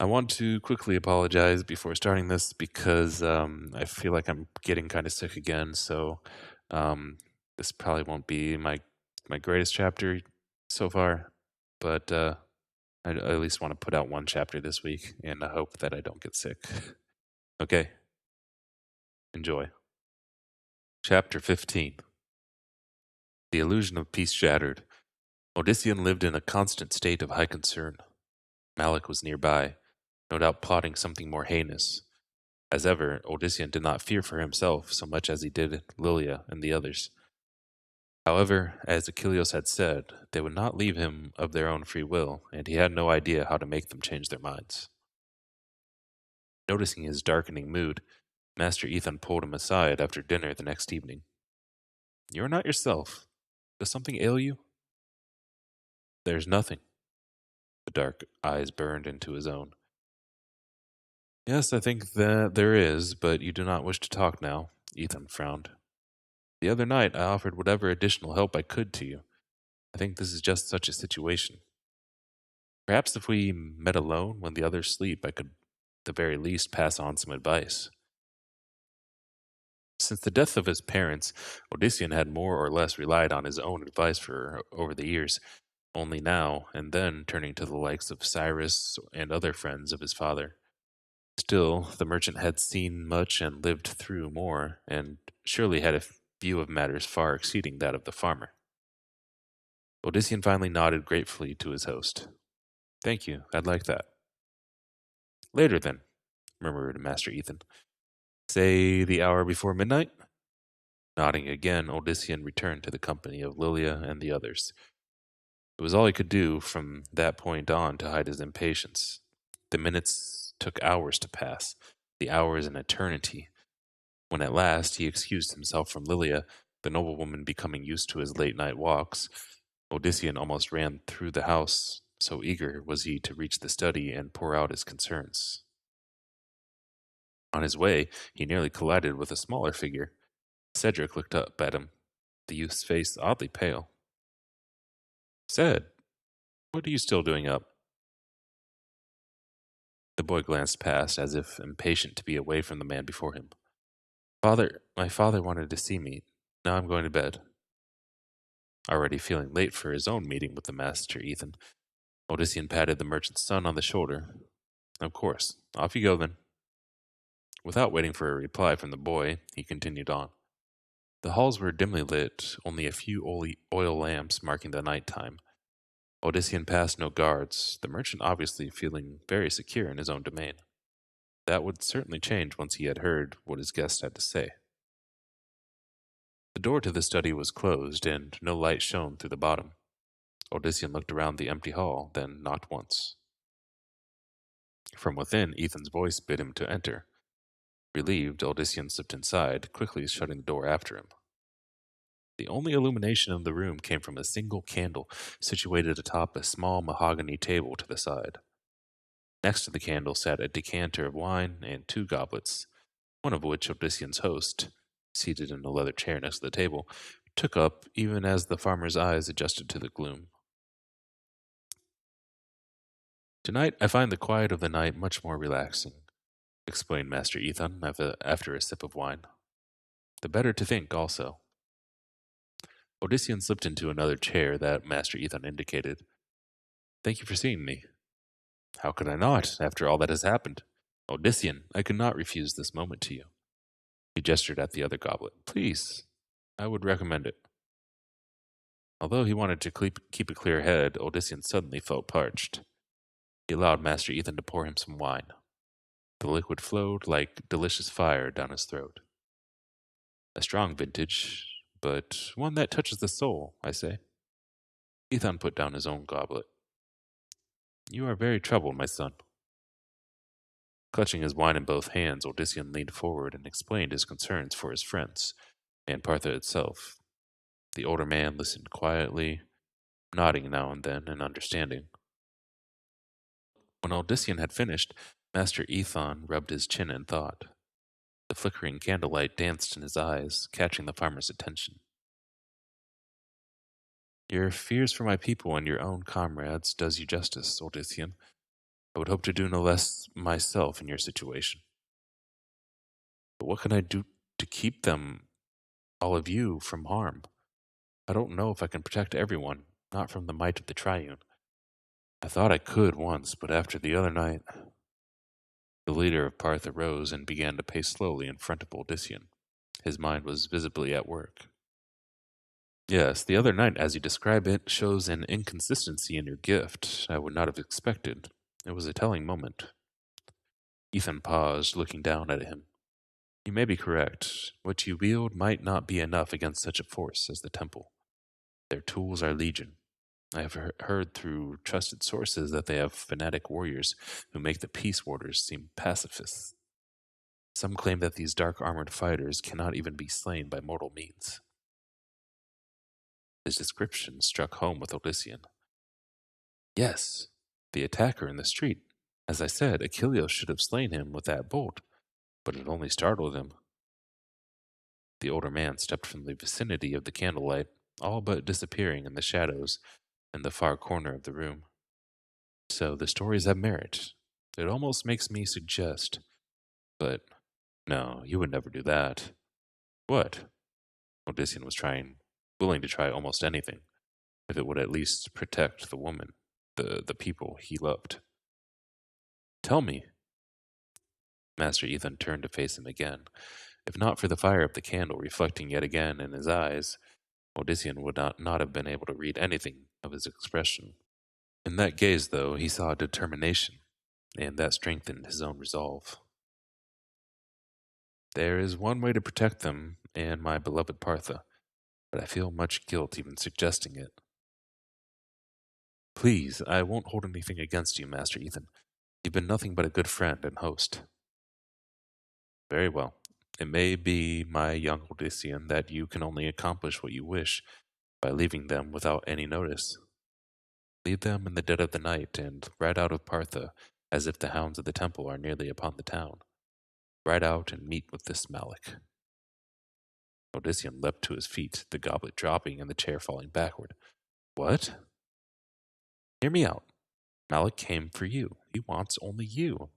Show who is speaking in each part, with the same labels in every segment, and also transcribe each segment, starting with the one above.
Speaker 1: I want to quickly apologize before starting this because I feel like I'm getting kind of sick again. So um, this probably won't be my greatest chapter so far, but I at least want to put out one chapter this week, and I hope that I don't get sick. Okay, enjoy. Chapter 15. The illusion of peace shattered. Odyssean lived in a constant state of high concern. Malik was nearby, no doubt plotting something more heinous. As ever, Odyssean did not fear for himself so much as he did Lilia and the others. However, as Achilles had said, they would not leave him of their own free will, and he had no idea how to make them change their minds. Noticing his darkening mood, Master Ethan pulled him aside after dinner the next evening. "You are not yourself. Does something ail you?" "There's nothing." The dark eyes burned into his own. "Yes, I think that there is, but you do not wish to talk now." Ethan frowned. "The other night I offered whatever additional help I could to you. I think this is just such a situation. Perhaps if we met alone when the others sleep, I could, at the very least, pass on some advice." Since the death of his parents, Odyssean had more or less relied on his own advice for over the years, only now and then turning to the likes of Cyrus and other friends of his father. Still, the merchant had seen much and lived through more, and surely had a view of matters far exceeding that of the farmer. Odyssean finally nodded gratefully to his host. "Thank you, I'd like that." "Later, then," murmured Master Ethan. "Say the hour before midnight?" Nodding again, Odyssean returned to the company of Lilia and the others. It was all he could do from that point on to hide his impatience. The minutes took hours to pass, the hours an eternity. When at last he excused himself from Lilia, the noblewoman becoming used to his late night walks, Odyssean almost ran through the house, so eager was he to reach the study and pour out his concerns. On his way, he nearly collided with a smaller figure. Cedric looked up at him, the youth's face oddly pale. "Ced, what are you still doing up?" The boy glanced past, as if impatient to be away from the man before him. My father wanted to see me. Now I'm going to bed." Already feeling late for his own meeting with the Master Ethan, Odyssean patted the merchant's son on the shoulder. "Of course. Off you go, then." Without waiting for a reply from the boy, he continued on. The halls were dimly lit, only a few oil lamps marking the night time. Odyssean passed no guards, the merchant obviously feeling very secure in his own domain. That would certainly change once he had heard what his guest had to say. The door to the study was closed, and no light shone through the bottom. Odyssean looked around the empty hall, then knocked once. From within, Ethan's voice bid him to enter. Relieved, Odyssean slipped inside, quickly shutting the door after him. The only illumination of the room came from a single candle situated atop a small mahogany table to the side. Next to the candle sat a decanter of wine and two goblets, one of which Odyssean's host, seated in a leather chair next to the table, took up even as the farmer's eyes adjusted to the gloom. "Tonight I find the quiet of the night much more relaxing," explained Master Ethan after a sip of wine. "The better to think, also." Odyssean slipped into another chair that Master Ethan indicated. "Thank you for seeing me." "How could I not, after all that has happened? Odyssean, I could not refuse this moment to you." He gestured at the other goblet. "Please, I would recommend it." Although he wanted to keep a clear head, Odyssean suddenly felt parched. He allowed Master Ethan to pour him some wine. The liquid flowed like delicious fire down his throat. "A strong vintage, but one that touches the soul, I say." Ethan put down his own goblet. "You are very troubled, my son." Clutching his wine in both hands, Odyssean leaned forward and explained his concerns for his friends, and Partha itself. The older man listened quietly, nodding now and then in understanding. When Odyssean had finished, Master Ethan rubbed his chin in thought. The flickering candlelight danced in his eyes, catching the farmer's attention. "Your fears for my people and your own comrades does you justice, Odyssean. I would hope to do no less myself in your situation. But what can I do to keep them, all of you, from harm? I don't know if I can protect everyone, not from the might of the Triune. I thought I could once, but after the other night. The leader of Parth arose and began to pace slowly in front of Odyssean. His mind was visibly at work. Yes, the other night, as you describe it, shows an inconsistency in your gift I would not have expected. It was a telling moment. Ethan paused, looking down at him. You may be correct. What you wield might not be enough against such a force as the Temple. Their tools are legion. I have heard through trusted sources that they have fanatic warriors who make the peace warders seem pacifists. Some claim that these dark-armored fighters cannot even be slain by mortal means. His description struck home with Odyssean. Yes, the attacker in the street. As I said, Achilles should have slain him with that bolt, but it only startled him. The older man stepped from the vicinity of the candlelight, all but disappearing in the shadows in the far corner of the room. So the stories have merit. It almost makes me suggest. But no, you would never do that. What? Odyssean was willing to try almost anything, if it would at least protect the woman, the people he loved. Tell me. Master Ethan turned to face him again. If not for the fire of the candle reflecting yet again in his eyes, Odyssean would not have been able to read anything of his expression. In that gaze, though, he saw determination, and that strengthened his own resolve. There is one way to protect them and my beloved Partha, but I feel much guilt even suggesting it. Please, I won't hold anything against you, Master Ethan. You've been nothing but a good friend and host. Very well. It may be, my young Odyssean, that you can only accomplish what you wish by leaving them without any notice. Leave them in the dead of the night and ride out of Partha as if the hounds of the temple are nearly upon the town. Ride out and meet with this Malik. Odyssean leapt to his feet, the goblet dropping and the chair falling backward. What? Hear me out. Malik came for you. He wants only you.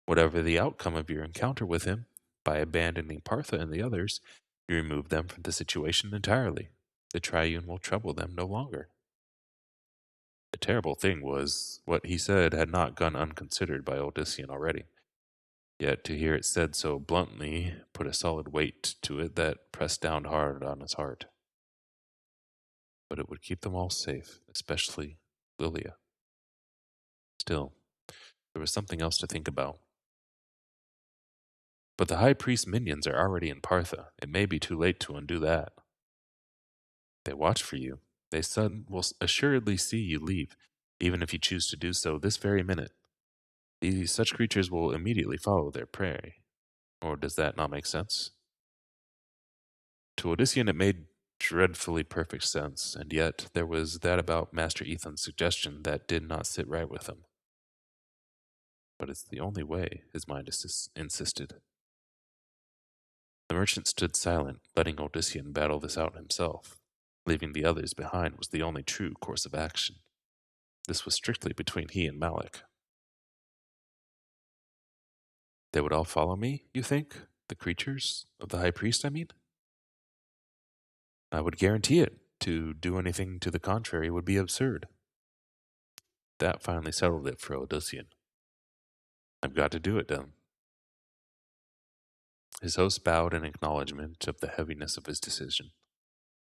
Speaker 1: Whatever the outcome of your encounter with him, by abandoning Partha and the others, you remove them from the situation entirely. The Triune will trouble them no longer. The terrible thing was, what he said had not gone unconsidered by Odyssean already. Yet to hear it said so bluntly put a solid weight to it that pressed down hard on his heart. But it would keep them all safe, especially Lilia. Still, there was something else to think about. But the High Priest's minions are already in Partha. It may be too late to undo that. They watch for you. They will assuredly see you leave, even if you choose to do so this very minute. Such creatures will immediately follow their prey. Or does that not make sense? To Odyssean it made dreadfully perfect sense, and yet there was that about Master Ethan's suggestion that did not sit right with him. But it's the only way, his mind insisted. The merchant stood silent, letting Odyssean battle this out himself. Leaving the others behind was the only true course of action. This was strictly between he and Malik. They would all follow me, you think? The creatures of the High Priest, I mean? I would guarantee it. To do anything to the contrary would be absurd. That finally settled it for Odyssean. I've got to do it, then. His host bowed in acknowledgement of the heaviness of his decision.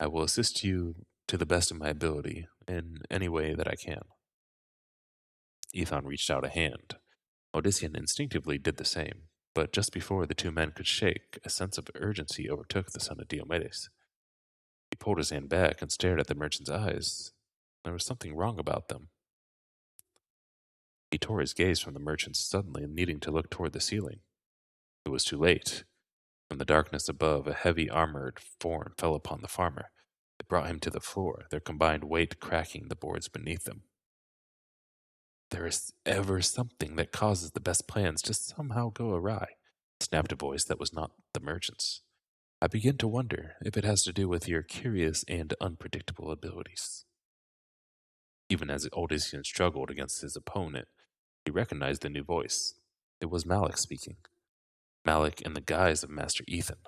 Speaker 1: I will assist you to the best of my ability, in any way that I can. Ethan reached out a hand. Odyssean instinctively did the same, but just before the two men could shake, a sense of urgency overtook the son of Diomedes. He pulled his hand back and stared at the merchant's eyes. There was something wrong about them. He tore his gaze from the merchant, suddenly needing to look toward the ceiling. It was too late. From the darkness above, a heavy armored form fell upon the farmer. It brought him to the floor, their combined weight cracking the boards beneath them. There is ever something that causes the best plans to somehow go awry, snapped a voice that was not the merchant's. I begin to wonder if it has to do with your curious and unpredictable abilities. Even as Odyssean struggled against his opponent, He recognized the new voice. It was Malik speaking. Malik in the guise of Master Ethan.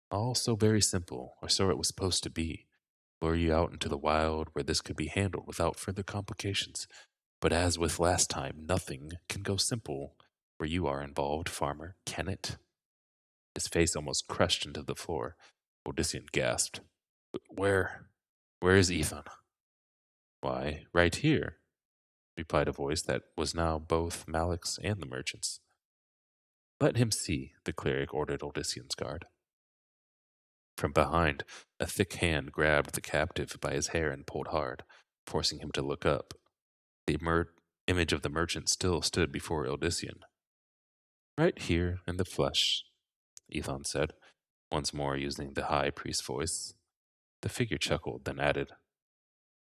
Speaker 1: All so very simple, or so it was supposed to be. Lure you out into the wild where this could be handled without further complications. But as with last time, nothing can go simple where you are involved, farmer, can it? His face almost crushed into the floor. Odyssean gasped. Where? Where is Ethan? Why, right here, replied a voice that was now both Malik's and the merchant's. Let him see, the cleric ordered Odyssean's guard. From behind, a thick hand grabbed the captive by his hair and pulled hard, forcing him to look up. The image of the merchant still stood before Odyssean. Right here in the flesh, Ethan said, once more using the high priest voice. The figure chuckled, then added,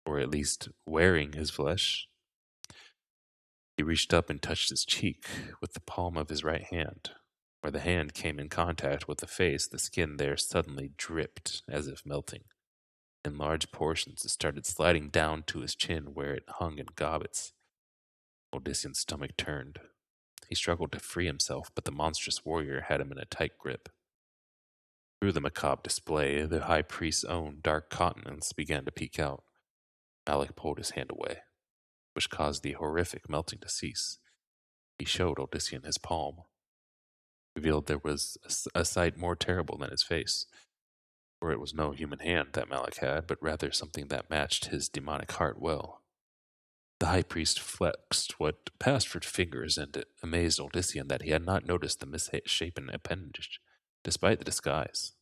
Speaker 1: or at least wearing his flesh. He reached up and touched his cheek with the palm of his right hand. Where the hand came in contact with the face, the skin there suddenly dripped as if melting. In large portions, it started sliding down to his chin where it hung in gobbets. Odyssean's stomach turned. He struggled to free himself, but the monstrous warrior had him in a tight grip. Through the macabre display, the high priest's own dark countenance began to peek out. Malik pulled his hand away, which caused the horrific melting to cease. He showed Odyssean his palm, revealed there was a sight more terrible than his face, for it was no human hand that Malik had, but rather something that matched his demonic heart well. The high priest flexed what passed for fingers, and it amazed Odyssean that he had not noticed the misshapen appendage, despite the disguise.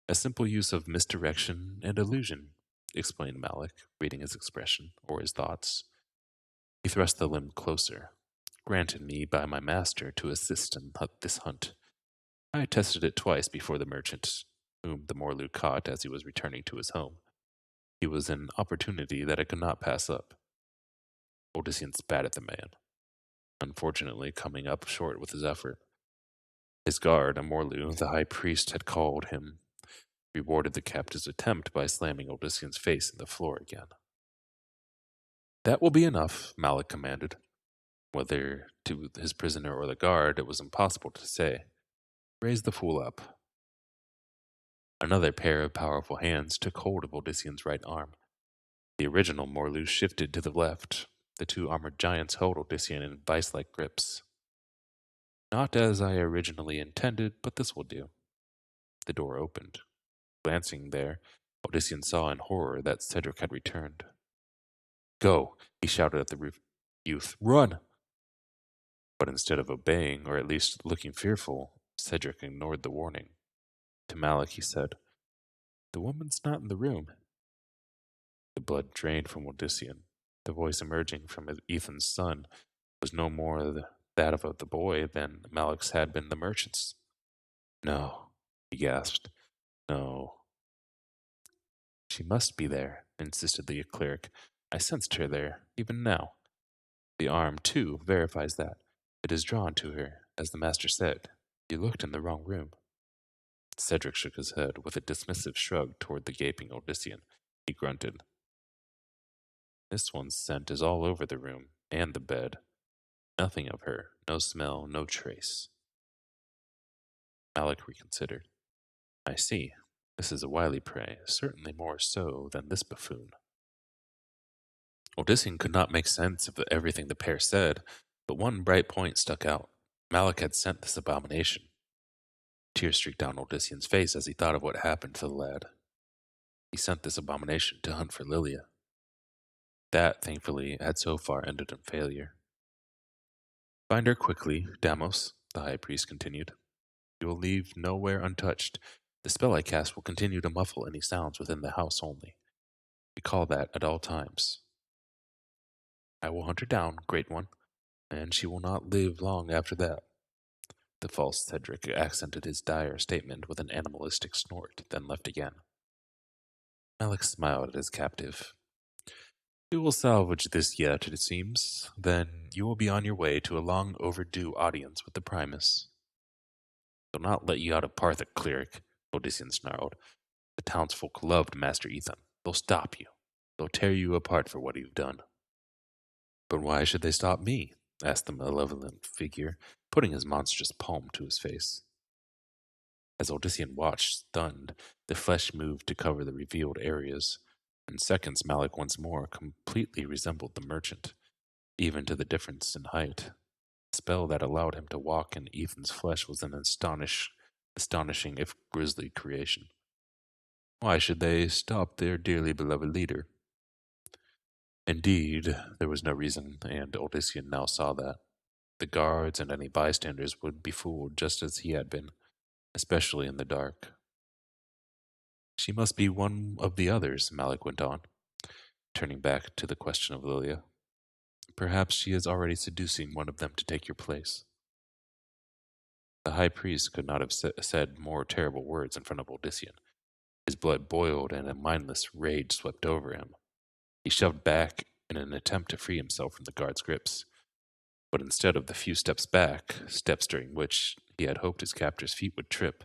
Speaker 1: A simple use of misdirection and illusion, explained Malik, reading his expression, or his thoughts. He thrust the limb closer. Granted me by my master to assist in this hunt. I tested it twice before the merchant, whom the Morlu caught as he was returning to his home. He was an opportunity that I could not pass up. Odyssean spat at the man, unfortunately coming up short with his effort. His guard, a Morlu, the high priest had called him, rewarded the captive's attempt by slamming Odyssean's face in the floor again. That will be enough, Malik commanded. Whether to his prisoner or the guard, it was impossible to say. Raise the fool up. Another pair of powerful hands took hold of Odyssean's right arm. The original Morlu shifted to the left. The two armored giants held Odyssean in vice-like grips. Not as I originally intended, but this will do. The door opened. Glancing there, Odyssean saw in horror that Cedric had returned. Go, he shouted at the youth. Run! But instead of obeying, or at least looking fearful, Cedric ignored the warning. To Malik he said, The woman's not in the room. The blood drained from Odyssean. The voice emerging from Ethan's son was no more that of the boy than Malik's had been the merchant's. No, he gasped. No. She must be there, insisted the cleric. I sensed her there, even now. The arm, too, verifies that. It is drawn to her, as the master said. You looked in the wrong room. Cedric shook his head with a dismissive shrug toward the gaping Odyssean. He grunted. This one's scent is all over the room, and the bed. Nothing of her, no smell, no trace. Malik reconsidered. I see. This is a wily prey, certainly more so than this buffoon. Odyssean could not make sense of everything the pair said, but one bright point stuck out. Malik had sent this abomination. Tears streaked down Odyssean's face as he thought of what happened to the lad. He sent this abomination to hunt for Lilia. That, thankfully, had so far ended in failure. Find her quickly, Deimos, the high priest continued. You will leave nowhere untouched. The spell I cast will continue to muffle any sounds within the house only. Recall that at all times. I will hunt her down, great one, and she will not live long after that. The false Cedric accented his dire statement with an animalistic snort, then left again. Malik smiled at his captive. You will salvage this yet, it seems. Then you will be on your way to a long overdue audience with the Primus. They'll not let you out of Partha, cleric, Odyssean snarled. The townsfolk loved Master Ethan. They'll stop you. They'll tear you apart for what you've done. But why should they stop me? Asked the malevolent figure, putting his monstrous palm to his face. As Odyssean watched, stunned, the flesh moved to cover the revealed areas. In seconds, Malik once more completely resembled the merchant, even to the difference in height. The spell that allowed him to walk in Ethan's flesh was an astonishing if grisly creation. Why should they stop their dearly beloved leader? Indeed, there was no reason, and Odyssean now saw that. The guards and any bystanders would be fooled just as he had been, especially in the dark. She must be one of the others, Malik went on, turning back to the question of Lilia. Perhaps she is already seducing one of them to take your place. The high priest could not have said more terrible words in front of Odyssean. His blood boiled and a mindless rage swept over him. He shoved back in an attempt to free himself from the guard's grips. But instead of the few steps back, steps during which he had hoped his captor's feet would trip,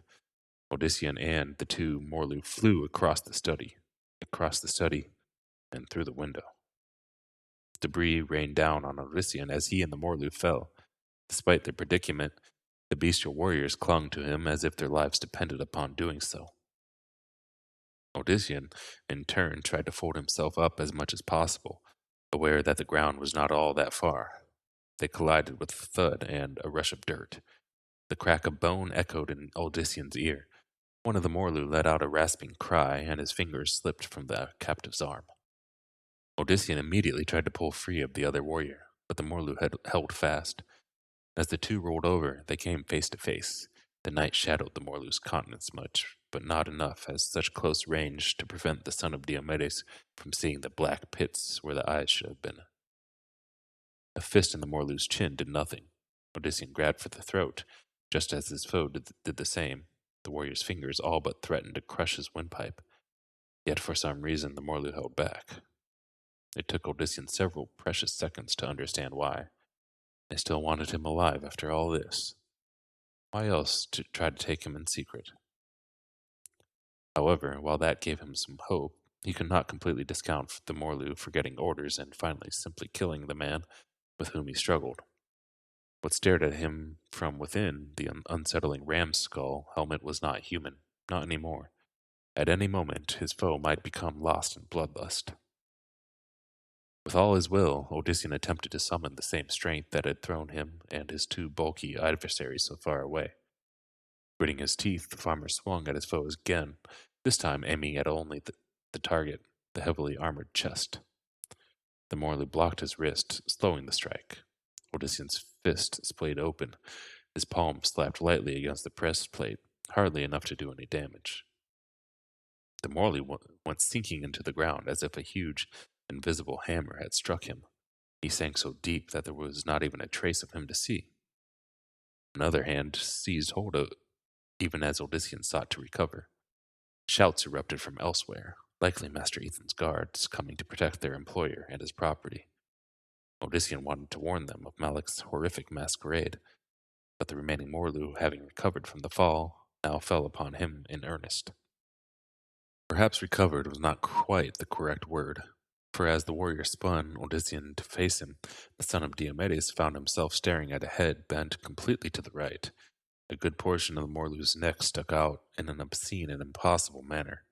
Speaker 1: Odyssean and the two Morlu flew across the study, and through the window. Debris rained down on Odyssean as he and the Morlu fell. Despite their predicament, the bestial warriors clung to him as if their lives depended upon doing so. Odyssean, in turn, tried to fold himself up as much as possible, aware that the ground was not all that far. They collided with a thud and a rush of dirt. The crack of bone echoed in Odyssean's ear. One of the Morlu let out a rasping cry, and his fingers slipped from the captive's arm. Odyssean immediately tried to pull free of the other warrior, but the Morlu had held fast. As the two rolled over, they came face to face. The night shadowed the Morlu's countenance much, but not enough as such close range to prevent the son of Diomedes from seeing the black pits where the eyes should have been. A fist in the Morlu's chin did nothing. Odyssean grabbed for the throat, just as his foe did the same. The warrior's fingers all but threatened to crush his windpipe. Yet for some reason the Morlu held back. It took Odyssean several precious seconds to understand why. They still wanted him alive after all this. Why else to try to take him in secret? However, while that gave him some hope, he could not completely discount the Morlu forgetting orders and finally simply killing the man with whom he struggled. What stared at him from within the unsettling ram's skull helmet was not human, not anymore. At any moment, his foe might become lost in bloodlust. With all his will, Odyssean attempted to summon the same strength that had thrown him and his two bulky adversaries so far away. Gritting his teeth, the farmer swung at his foes again, this time aiming at only the target, the heavily armored chest. The Morlu blocked his wrist, slowing the strike. Odyssean's fist splayed open. His palm slapped lightly against the breastplate, hardly enough to do any damage. The Morlu went sinking into the ground as if a huge, invisible hammer had struck him. He sank so deep that there was not even a trace of him to see. Another hand seized hold of even as Odyssean sought to recover. Shouts erupted from elsewhere, likely Master Ethan's guards coming to protect their employer and his property. Odyssean wanted to warn them of Malik's horrific masquerade, but the remaining Morlu, having recovered from the fall, now fell upon him in earnest. Perhaps recovered was not quite the correct word, for as the warrior spun Odyssean to face him, the son of Diomedes found himself staring at a head bent completely to the right. A good portion of the Morlu's neck stuck out in an obscene and impossible manner.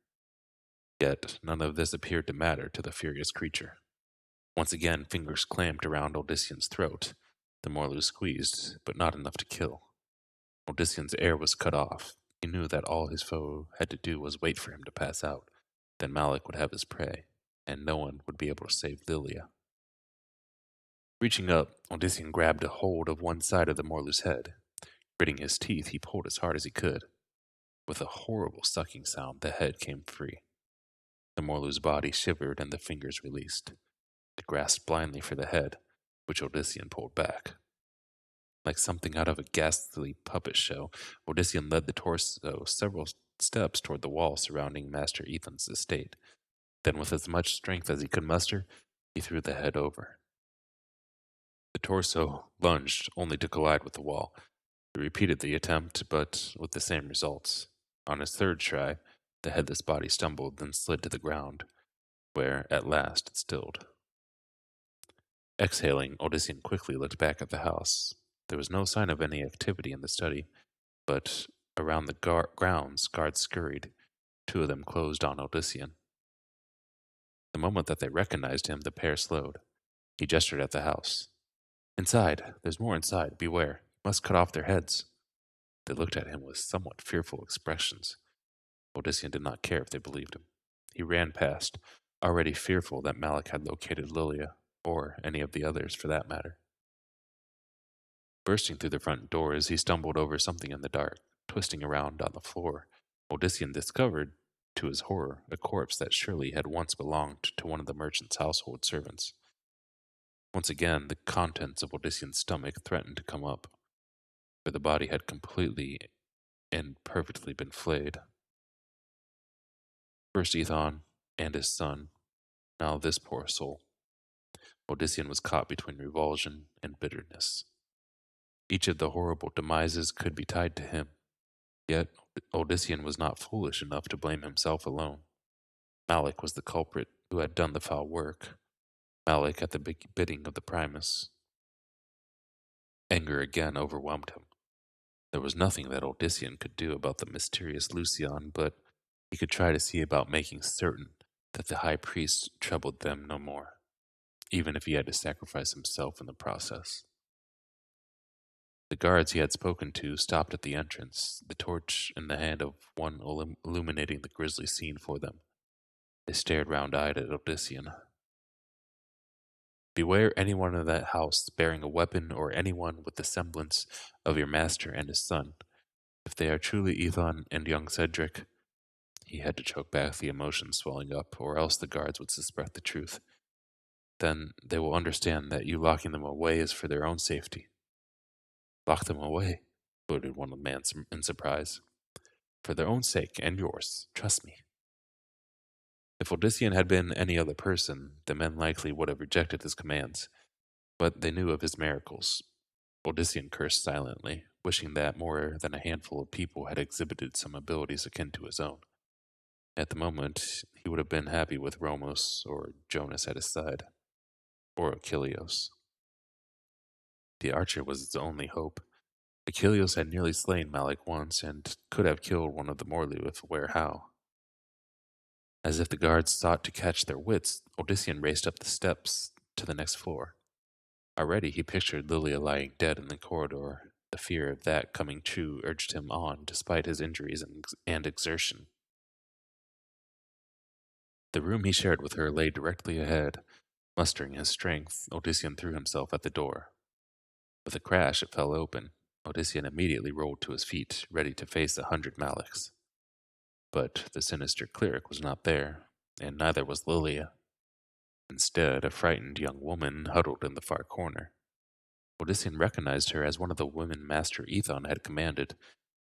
Speaker 1: Yet none of this appeared to matter to the furious creature. Once again, fingers clamped around Odyssean's throat. The Morlu squeezed, but not enough to kill. Odyssean's air was cut off. He knew that all his foe had to do was wait for him to pass out. Then Malik would have his prey, and no one would be able to save Lilia. Reaching up, Odyssean grabbed a hold of one side of the Morlu's head. Gritting his teeth, he pulled as hard as he could. With a horrible sucking sound, the head came free. The Morlu's body shivered and the fingers released. It grasped blindly for the head, which Odyssean pulled back. Like something out of a ghastly puppet show, Odyssean led the torso several steps toward the wall surrounding Master Ethan's estate. Then, with as much strength as he could muster, he threw the head over. The torso lunged only to collide with the wall. He repeated the attempt, but with the same results. On his third try, the headless body stumbled, then slid to the ground, where, at last, it stilled. Exhaling, Odyssean quickly looked back at the house. There was no sign of any activity in the study, but around the grounds guards scurried. Two of them closed on Odyssean. The moment that they recognized him, the pair slowed. He gestured at the house. "Inside! There's more inside! Beware! Must cut off their heads!" They looked at him with somewhat fearful expressions. Odyssean did not care if they believed him. He ran past, already fearful that Malik had located Lilia, or any of the others for that matter. Bursting through the front doors, he stumbled over something in the dark. Twisting around on the floor, Odyssean discovered, to his horror, a corpse that surely had once belonged to one of the merchant's household servants. Once again, the contents of Odyssean's stomach threatened to come up, for the body had completely and perfectly been flayed. First Ethon and his son, now this poor soul. Odyssean was caught between revulsion and bitterness. Each of the horrible demises could be tied to him. Yet Odyssean was not foolish enough to blame himself alone. Malik was the culprit who had done the foul work. Malik at the bidding of the Primus. Anger again overwhelmed him. There was nothing that Odyssean could do about the mysterious Lucian, but he could try to see about making certain that the high priest troubled them no more, even if he had to sacrifice himself in the process. The guards he had spoken to stopped at the entrance, the torch in the hand of one illuminating the grisly scene for them. They stared round-eyed at Odyssean. "Beware anyone in that house bearing a weapon or anyone with the semblance of your master and his son. If they are truly Ethon and young Cedric," he had to choke back the emotion swelling up, or else the guards would suspect the truth. "Then they will understand that you locking them away is for their own safety." "Lock them away?" blurted one of the men in surprise. "For their own sake and yours. Trust me." If Odyssean had been any other person, the men likely would have rejected his commands, but they knew of his miracles. Odyssean cursed silently, wishing that more than a handful of people had exhibited some abilities akin to his own. At the moment, he would have been happy with Romos or Jonas at his side, or Achilleos. The archer was his only hope. Achilleos had nearly slain Malik once, and could have killed one of the Morley if aware how. As if the guards sought to catch their wits, Odyssean raced up the steps to the next floor. Already he pictured Lilia lying dead in the corridor. The fear of that coming true urged him on, despite his injuries and exertion. The room he shared with her lay directly ahead. Mustering his strength, Odyssean threw himself at the door. With a crash, it fell open. Odyssean immediately rolled to his feet, ready to face 100 Maliks. But the sinister cleric was not there, and neither was Lilia. Instead, a frightened young woman huddled in the far corner. Odyssean recognized her as one of the women Master Ethon had commanded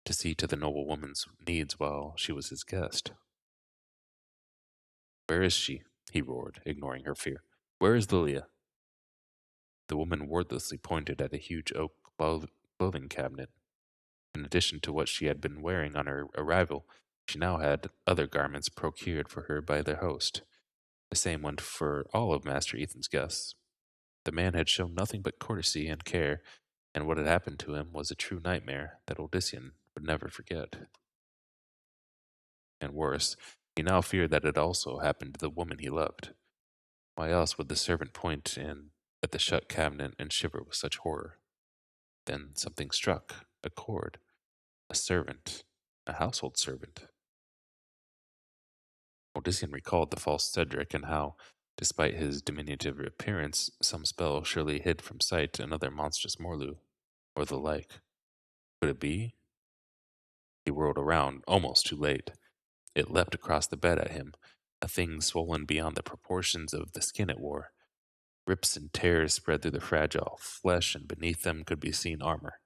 Speaker 1: to see to the noble woman's needs while she was his guest. "Where is she?" he roared, ignoring her fear. "Where is Lilia?" The woman wordlessly pointed at a huge oak clothing cabinet. In addition to what she had been wearing on her arrival, she now had other garments procured for her by their host. The same went for all of Master Ethan's guests. The man had shown nothing but courtesy and care, and what had happened to him was a true nightmare that Odyssean would never forget. And worse, he now feared that it also happened to the woman he loved. Why else would the servant point at the shut cabinet and shiver with such horror? Then something struck, a chord, a servant, a household servant. Odyssean recalled the false Cedric and how, despite his diminutive appearance, some spell surely hid from sight another monstrous Morlu, or the like. Could it be? He whirled around, almost too late. It leapt across the bed at him, a thing swollen beyond the proportions of the skin it wore. Rips and tears spread through the fragile flesh, and beneath them could be seen armor.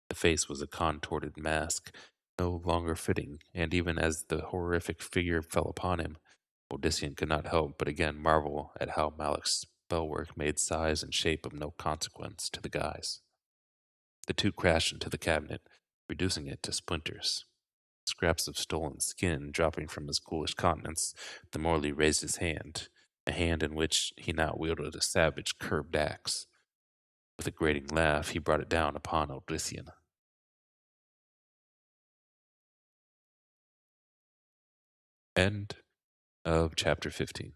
Speaker 1: The face was a contorted mask, no longer fitting, and even as the horrific figure fell upon him, Odyssean could not help but again marvel at how Malik's spellwork made size and shape of no consequence to the guise. The two crashed into the cabinet, reducing it to splinters. Scraps of stolen skin dropping from his ghoulish countenance, the Morley raised his hand. a hand in which he now wielded a savage curved axe. With a grating laugh, he brought it down upon Odyssean. End of chapter 15.